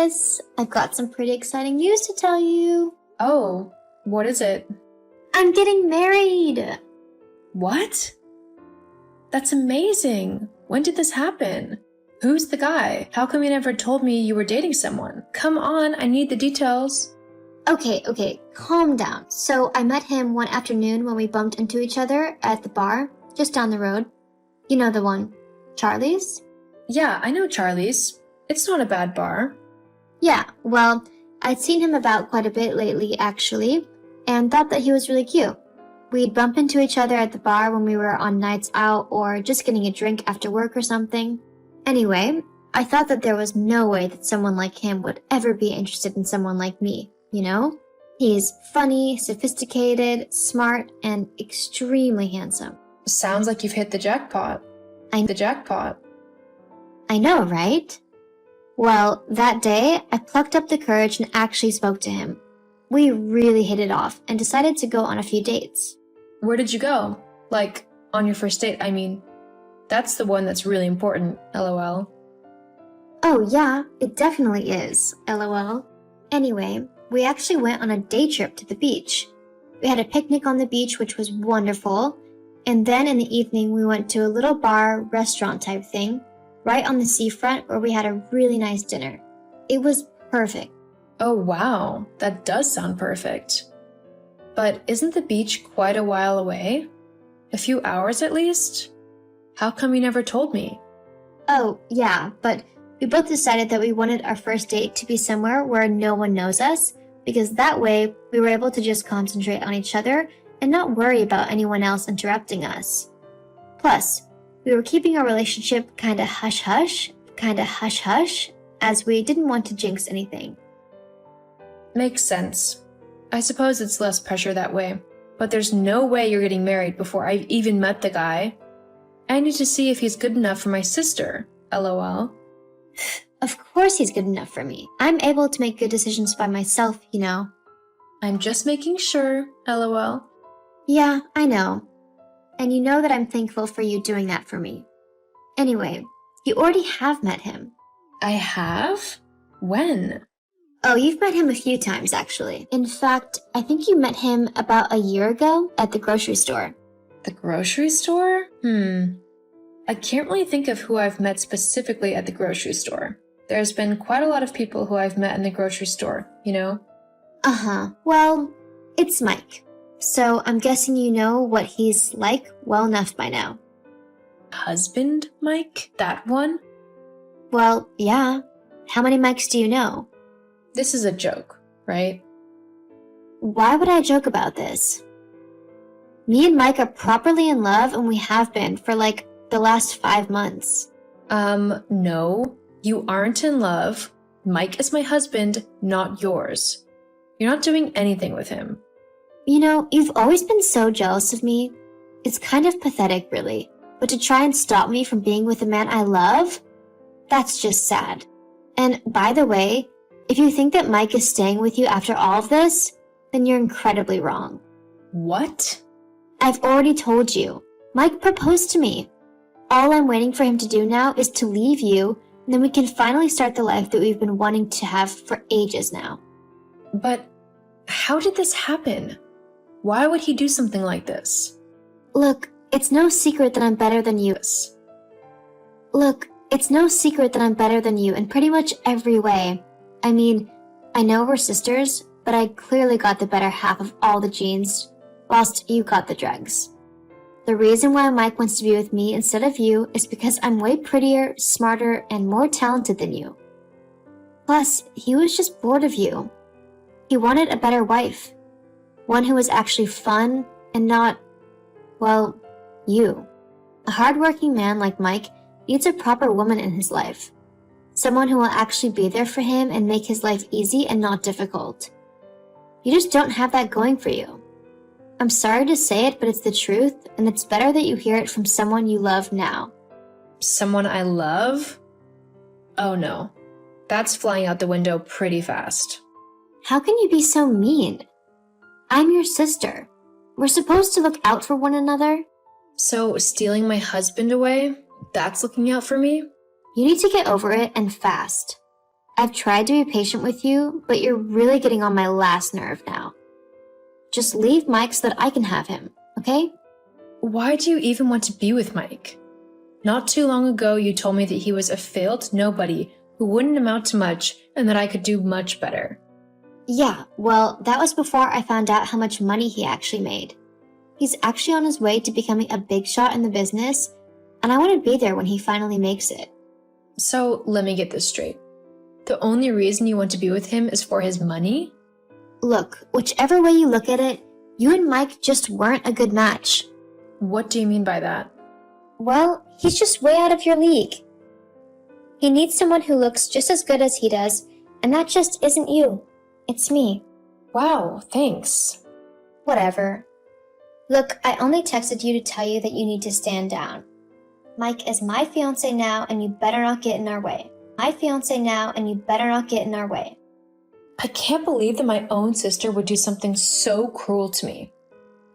Chris. I've got some pretty exciting news to tell you. Oh, what is it? I'm getting married. What? That's amazing. When did this happen? Who's the guy? How come you never told me you were dating someone? Come on, I need the details. Okay, calm down. So I met him one afternoon when we bumped into each other at the bar, just down the road. You know the one, Charlie's? Yeah, I know Charlie's. It's not a bad bar. Yeah, well, I'd seen him about quite a bit lately, actually, and thought that he was really cute. We'd bump into each other at the bar when we were on nights out or just getting a drink after work or something. Anyway, I thought that there was no way that someone like him would ever be interested in someone like me, you know? He's funny, sophisticated, smart, and extremely handsome. Sounds like you've hit the jackpot. The jackpot. I know, right? Well, that day, I plucked up the courage and actually spoke to him. We really hit it off and decided to go on a few dates. Where did you go? Like, on your first date, I mean. That's the one that's really important, LOL. Oh yeah, it definitely is, LOL. Anyway, we actually went on a day trip to the beach. We had a picnic on the beach, which was wonderful, and then in the evening we went to a little bar, restaurant type thing, right on the seafront where we had a really nice dinner. It was perfect. Oh wow, that does sound perfect. But isn't the beach quite a while away? A few hours at least? How come you never told me? Oh, yeah, but we both decided that we wanted our first date to be somewhere where no one knows us, because that way we were able to just concentrate on each other and not worry about anyone else interrupting us. Plus, we were keeping our relationship kinda hush-hush, as we didn't want to jinx anything. Makes sense. I suppose it's less pressure that way, but there's no way you're getting married before I've even met the guy. I need to see if he's good enough for my sister, LOL. Of course he's good enough for me. I'm able to make good decisions by myself, you know. I'm just making sure, LOL. Yeah, I know. And you know that I'm thankful for you doing that for me. Anyway, you already have met him. I have? When? Oh, you've met him a few times, actually. In fact, I think you met him about a year ago at the grocery store. The grocery store? I can't really think of who I've met specifically at the grocery store. There's been quite a lot of people who I've met in the grocery store, you know? Uh-huh. Well, it's Mike. So I'm guessing you know what he's like well enough by now. Husband Mike? That one? Well, yeah. How many Mikes do you know? This is a joke, right? Why would I joke about this? Me and Mike are properly in love, and we have been for like the last 5 months. No. You aren't in love. Mike is my husband, not yours. You're not doing anything with him. You know, you've always been so jealous of me. It's kind of pathetic, really. But to try and stop me from being with a man I love? That's just sad. And by the way, if you think that Mike is staying with you after all of this, then you're incredibly wrong. What? I've already told you. Mike proposed to me. All I'm waiting for him to do now is to leave you, and then we can finally start the life that we've been wanting to have for ages now. But how did this happen? Why would he do something like this? Look, it's no secret that I'm better than you. Look, it's no secret that I'm better than you in pretty much every way. I mean, I know we're sisters, but I clearly got the better half of all the genes, whilst you got the drugs. The reason why Mike wants to be with me instead of you is because I'm way prettier, smarter, and more talented than you. Plus, he was just bored of you. He wanted a better wife. One who was actually fun and not, well, you. A hardworking man like Mike needs a proper woman in his life. Someone who will actually be there for him and make his life easy and not difficult. You just don't have that going for you. I'm sorry to say it, but it's the truth, and it's better that you hear it from someone you love now. Someone I love? Oh no. That's flying out the window pretty fast. How can you be so mean? I'm your sister. We're supposed to look out for one another. So stealing my husband away? That's looking out for me? You need to get over it and fast. I've tried to be patient with you, but you're really getting on my last nerve now. Just leave Mike so that I can have him, okay? Why do you even want to be with Mike? Not too long ago, you told me that he was a failed nobody who wouldn't amount to much and that I could do much better. Yeah, well, that was before I found out how much money he actually made. He's actually on his way to becoming a big shot in the business, and I want to be there when he finally makes it. So let me get this straight. The only reason you want to be with him is for his money? Look, whichever way you look at it, you and Mike just weren't a good match. What do you mean by that? Well, he's just way out of your league. He needs someone who looks just as good as he does, and that just isn't you. It's me. Wow, thanks. Whatever. Look, I only texted you to tell you that you need to stand down. Mike is my fiancé now, and you better not get in our way. My fiancé now, and you better not get in our way. I can't believe that my own sister would do something so cruel to me.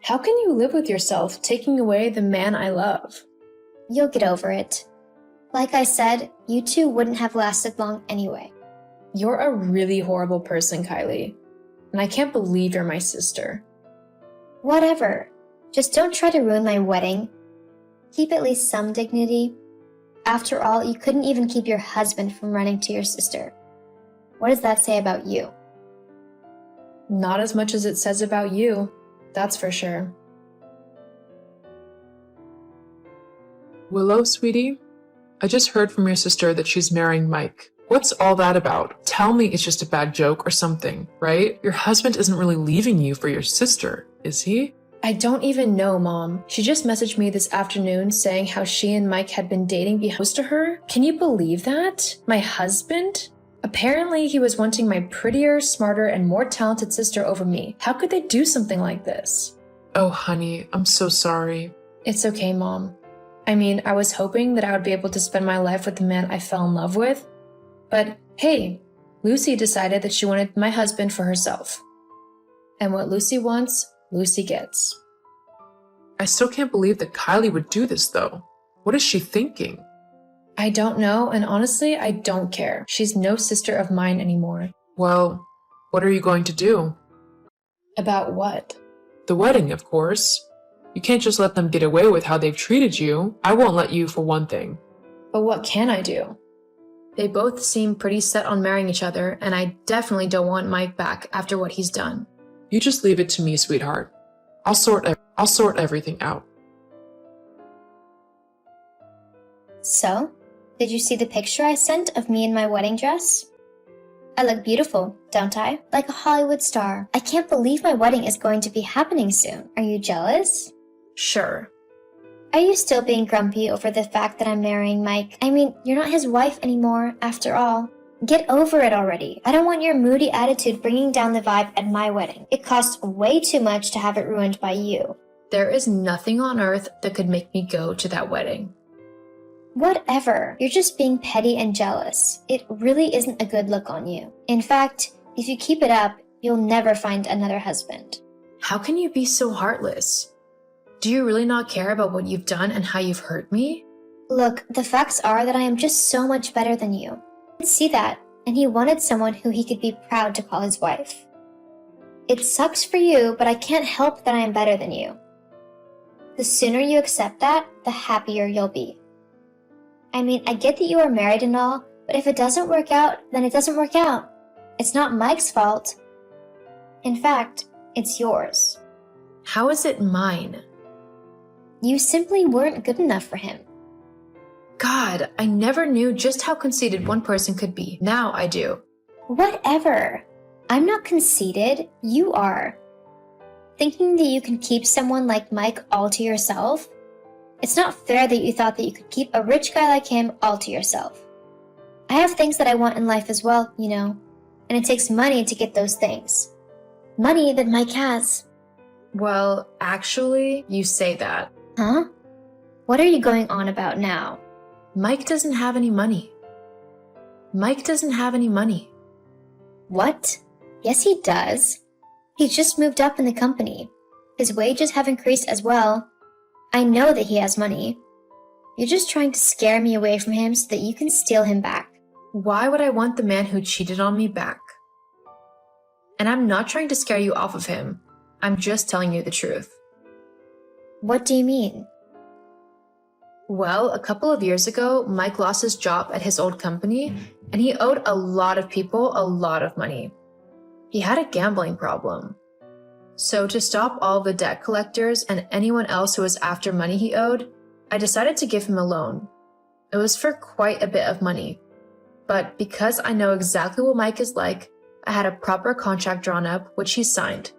How can you live with yourself taking away the man I love? You'll get over it. Like I said, you two wouldn't have lasted long anyway. You're a really horrible person, Kylie. And I can't believe you're my sister. Whatever. Just don't try to ruin my wedding. Keep at least some dignity. After all, you couldn't even keep your husband from running to your sister. What does that say about you? Not as much as it says about you, that's for sure. Willow, sweetie, I just heard from your sister that she's marrying Mike. What's all that about? Tell me it's just a bad joke or something, right? Your husband isn't really leaving you for your sister, is he? I don't even know, Mom. She just messaged me this afternoon saying how she and Mike had been dating close to her. Can you believe that? My husband? Apparently, he was wanting my prettier, smarter, and more talented sister over me. How could they do something like this? Oh, honey, I'm so sorry. It's okay, Mom. I mean, I was hoping that I would be able to spend my life with the man I fell in love with. But hey, Lucy decided that she wanted my husband for herself. And what Lucy wants, Lucy gets. I still can't believe that Kylie would do this, though. What is she thinking? I don't know, and honestly, I don't care. She's no sister of mine anymore. Well, what are you going to do? About what? The wedding, of course. You can't just let them get away with how they've treated you. I won't let you, for one thing. But what can I do? They both seem pretty set on marrying each other, and I definitely don't want Mike back after what he's done. You just leave it to me, sweetheart. I'll sort everything out. So, did you see the picture I sent of me in my wedding dress? I look beautiful, don't I? Like a Hollywood star. I can't believe my wedding is going to be happening soon. Are you jealous? Sure. Are you still being grumpy over the fact that I'm marrying Mike? I mean, you're not his wife anymore, after all. Get over it already. I don't want your moody attitude bringing down the vibe at my wedding. It costs way too much to have it ruined by you. There is nothing on earth that could make me go to that wedding. Whatever. You're just being petty and jealous. It really isn't a good look on you. In fact, if you keep it up, you'll never find another husband. How can you be so heartless? Do you really not care about what you've done and how you've hurt me? Look, the facts are that I am just so much better than you. I can see that, and he wanted someone who he could be proud to call his wife. It sucks for you, but I can't help that I am better than you. The sooner you accept that, the happier you'll be. I mean, I get that you are married and all, but if it doesn't work out, then it doesn't work out. It's not Mike's fault. In fact, it's yours. How is it mine? You simply weren't good enough for him. God, I never knew just how conceited one person could be. Now I do. Whatever. I'm not conceited. You are. Thinking that you can keep someone like Mike all to yourself? It's not fair that you thought that you could keep a rich guy like him all to yourself. I have things that I want in life as well, you know, and it takes money to get those things. Money that Mike has. Well, actually, you say that. Huh? What are you going on about now? Mike doesn't have any money. Mike doesn't have any money. What? Yes, he does. He just moved up in the company. His wages have increased as well. I know that he has money. You're just trying to scare me away from him so that you can steal him back. Why would I want the man who cheated on me back? And I'm not trying to scare you off of him. I'm just telling you the truth. What do you mean? Well, a couple of years ago, Mike lost his job at his old company, and he owed a lot of people a lot of money. He had a gambling problem. So to stop all the debt collectors and anyone else who was after money he owed, I decided to give him a loan. It was for quite a bit of money. But because I know exactly what Mike is like, I had a proper contract drawn up, which he signed,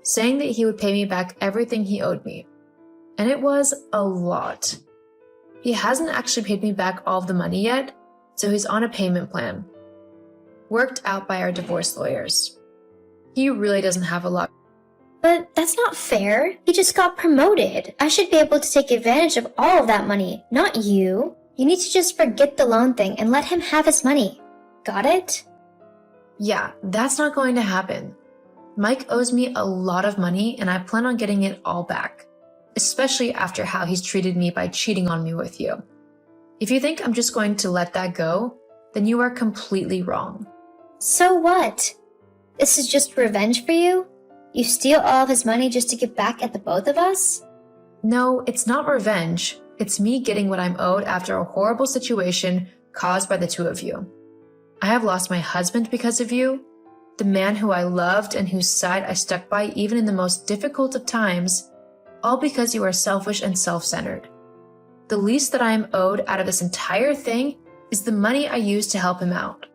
saying that he would pay me back everything he owed me. And it was a lot. He hasn't actually paid me back all of the money yet, so he's on a payment plan. Worked out by our divorce lawyers. He really doesn't have a lot. But that's not fair. He just got promoted. I should be able to take advantage of all of that money, not you. You need to just forget the loan thing and let him have his money. Got it? Yeah, that's not going to happen. Mike owes me a lot of money and I plan on getting it all back, especially after how he's treated me by cheating on me with you. If you think I'm just going to let that go, then you are completely wrong. So what? This is just revenge for you? You steal all of his money just to get back at the both of us? No, it's not revenge. It's me getting what I'm owed after a horrible situation caused by the two of you. I have lost my husband because of you, the man who I loved and whose side I stuck by even in the most difficult of times, all because you are selfish and self-centered. The least that I am owed out of this entire thing is the money I used to help him out.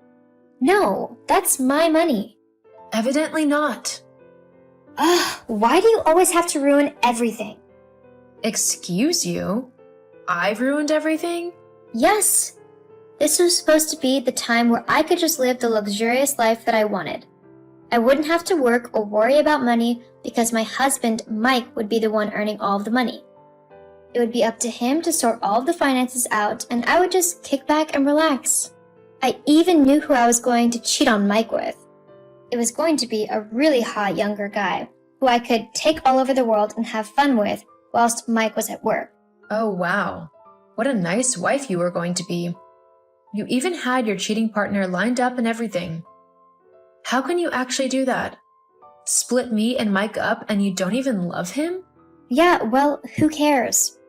No, that's my money. Evidently not. Ugh, why do you always have to ruin everything? Excuse you? I've ruined everything? Yes. This was supposed to be the time where I could just live the luxurious life that I wanted. I wouldn't have to work or worry about money because my husband, Mike, would be the one earning all of the money. It would be up to him to sort all of the finances out, and I would just kick back and relax. I even knew who I was going to cheat on Mike with. It was going to be a really hot younger guy who I could take all over the world and have fun with whilst Mike was at work. Oh wow, what a nice wife you were going to be. You even had your cheating partner lined up and everything. How can you actually do that? Split me and Mike up and you don't even love him? Yeah, well, who cares?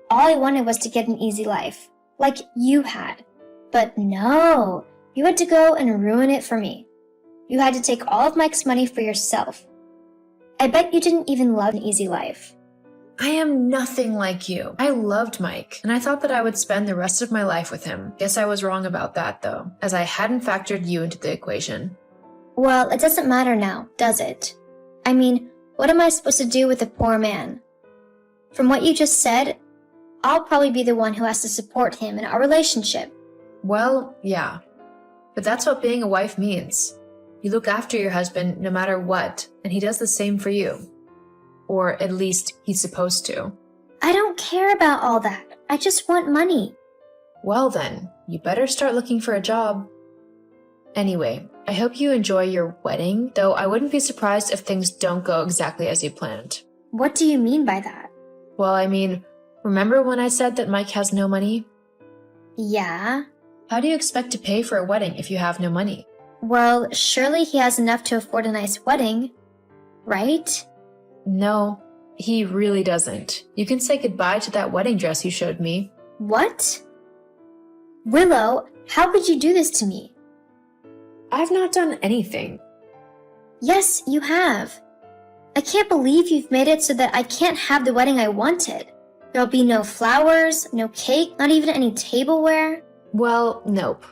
All I wanted was to get an easy life, like you had. But no, you had to go and ruin it for me. You had to take all of Mike's money for yourself. I bet you didn't even love an easy life. I am nothing like you. I loved Mike, and I thought that I would spend the rest of my life with him. Guess I was wrong about that, though, as I hadn't factored you into the equation. Well, it doesn't matter now, does it? I mean, what am I supposed to do with a poor man? From what you just said, I'll probably be the one who has to support him in our relationship. Well, yeah. But that's what being a wife means. You look after your husband no matter what, and he does the same for you. Or at least he's supposed to. I don't care about all that. I just want money. Well then, you better start looking for a job. Anyway, I hope you enjoy your wedding, though I wouldn't be surprised if things don't go exactly as you planned. What do you mean by that? Well, I mean, remember when I said that Mike has no money? Yeah. How do you expect to pay for a wedding if you have no money? Well, surely he has enough to afford a nice wedding, right? No, he really doesn't. You can say goodbye to that wedding dress you showed me. What? Willow, how could you do this to me? I've not done anything. Yes, you have. I can't believe you've made it so that I can't have the wedding I wanted. There'll be no flowers, no cake, not even any tableware. Well, nope.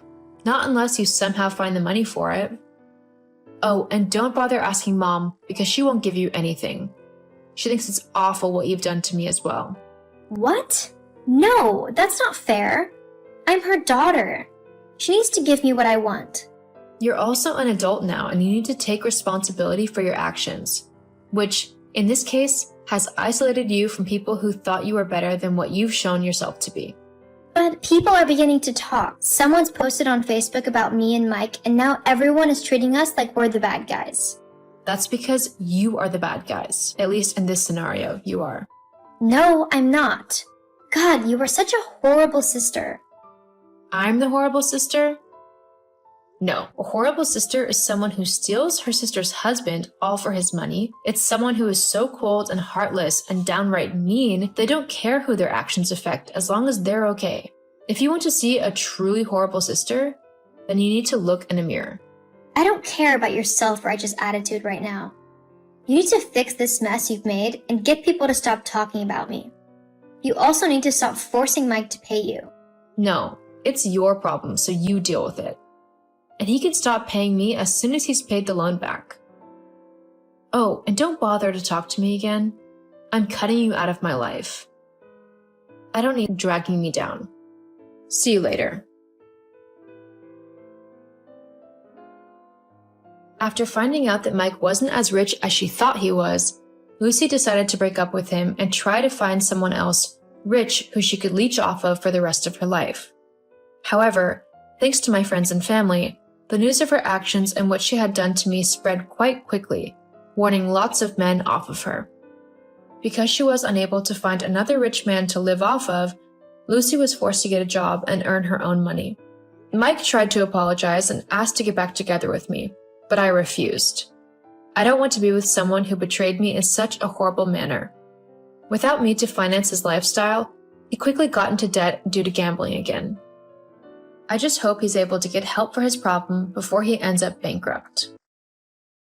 Not unless you somehow find the money for it. Oh, and don't bother asking Mom, because she won't give you anything. She thinks it's awful what you've done to me as well. What? No, that's not fair. I'm her daughter. She needs to give me what I want. You're also an adult now, and you need to take responsibility for your actions, which, in this case, has isolated you from people who thought you were better than what you've shown yourself to be. But people are beginning to talk. Someone's posted on Facebook about me and Mike, and now everyone is treating us like we're the bad guys. That's because you are the bad guys. At least in this scenario, you are. No, I'm not. God, you were such a horrible sister. I'm the horrible sister? No, a horrible sister is someone who steals her sister's husband all for his money. It's someone who is so cold and heartless and downright mean, they don't care who their actions affect as long as they're okay. If you want to see a truly horrible sister, then you need to look in a mirror. I don't care about your self-righteous attitude right now. You need to fix this mess you've made and get people to stop talking about me. You also need to stop forcing Mike to pay you. No, it's your problem, so you deal with it. And he can stop paying me as soon as he's paid the loan back. Oh, and don't bother to talk to me again. I'm cutting you out of my life. I don't need dragging me down. See you later. After finding out that Mike wasn't as rich as she thought he was, Lucy decided to break up with him and try to find someone else rich who she could leech off of for the rest of her life. However, thanks to my friends and family, the news of her actions and what she had done to me spread quite quickly, warning lots of men off of her. Because she was unable to find another rich man to live off of, Lucy was forced to get a job and earn her own money. Mike tried to apologize and asked to get back together with me, but I refused. I don't want to be with someone who betrayed me in such a horrible manner. Without me to finance his lifestyle, he quickly got into debt due to gambling again. I just hope he's able to get help for his problem before he ends up bankrupt.